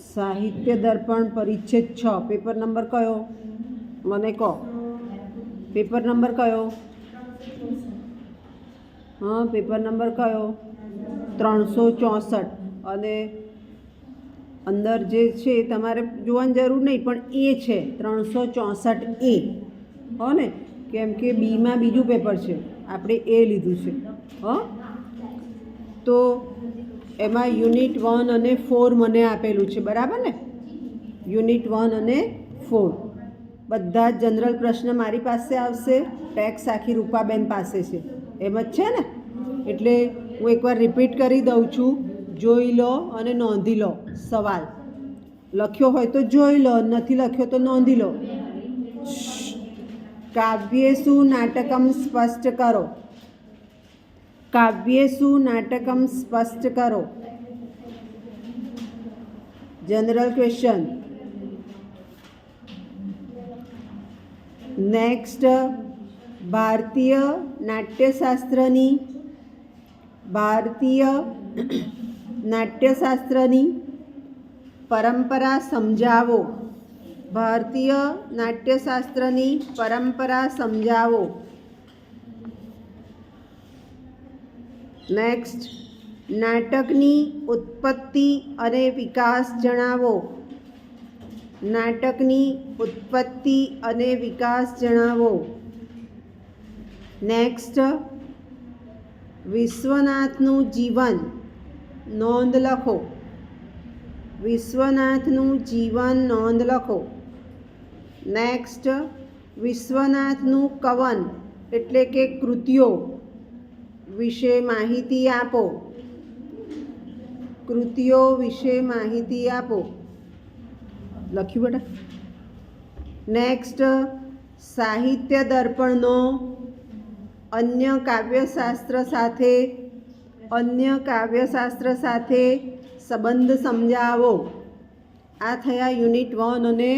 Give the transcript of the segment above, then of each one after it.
સાહિત્ય દર્પણ પરિચ્છેદ 6 paper number કયો મને કહો પેપર નંબર કયો हाँ पेपर नंबर कयो 364 અને અંદર જે છે તમારે જોવાની જરૂર નહીં પણ એ છે 364 એ હો ને કેમ કે બીમાં બીજું પેપર છે આપણે એ લીધું છે હં તો એમાં યુનિટ 1 અને 4 મને આપેલું છે બરાબર ને યુનિટ 1 અને 4 બધા જનરલ પ્રશ્ન મારી પાસે આવશે ટેક્સ આખી રૂપાબેન પાસે છે એમ જ છે ને એટલે હું એકવાર રિપીટ કરી દઉં છું જોઈ લો અને નોંધી લો સવાલ લખ્યો હોય તો જોઈ લો નથી લખ્યો તો નોંધી લો કાવ્યેષુ નાટકમ સ્પષ્ટ કરો કાવ્યેષુ નાટકમ સ્પષ્ટ કરો जनरल क्वेश्चन नेक्स्ट भारतीय नाट्यशास्त्रनी परंपरा समझावो भारतीय नाट्यशास्त्रनी परंपरा समझावो नेक्स्ट नाटकनी उत्पत्ति अने विकास जणावो नाटकनी उत्पत्ति अने विकास जणावो नेक्स्ट विश्वनाथनु जीवन नोंध लखो विश्वनाथनु जीवन नोंध लखो नेक्स्ट विश्वनाथनु कवन एटले के कृतिओ विषे माहिती आपो कृतिओ विषे माहिती आपो लख्यू बेटा नेक्स्ट साहित्य दर्पणनो अन्य काव्यशास्त्र साथे संबंध समझावो आ थया यूनिट 1 અને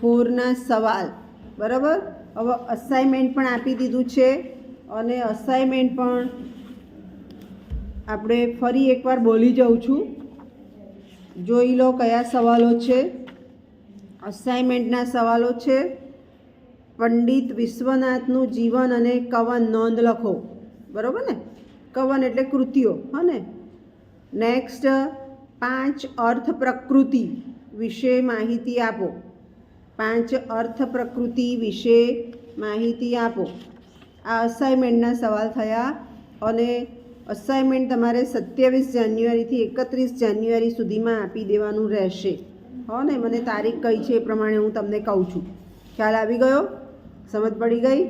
4 ना सवाल बराबर हवे असाइनमेंट पण आपी दीधुं छे અને અસાઇનમેન્ટ પણ આપણે ફરી એકવાર બોલી જાઉં છું જોઈ લો કયા સવાલો છે અસાઇનમેન્ટના સવાલો છે પંડિત વિશ્વનાથનું જીવન અને કવન નોંધ લખો બરાબર ને કવન એટલે કૃતિઓ હા ને નેક્સ્ટ 5 અર્થ પ્રકૃતિ વિશે માહિતી આપો 5 અર્થ પ્રકૃતિ વિશે માહિતી આપો આ અસાઇનમેન્ટના સવાલ થયા અને અસાઇનમેન્ટ તમારે 27 જાન્યુઆરીથી 31 જાન્યુઆરી સુધીમાં આપી દેવાનું રહેશે હો ને મને તારીખ કઈ છે એ પ્રમાણે હું તમને કહું છું ખ્યાલ આવી ગયો સમજ પડી ગઈ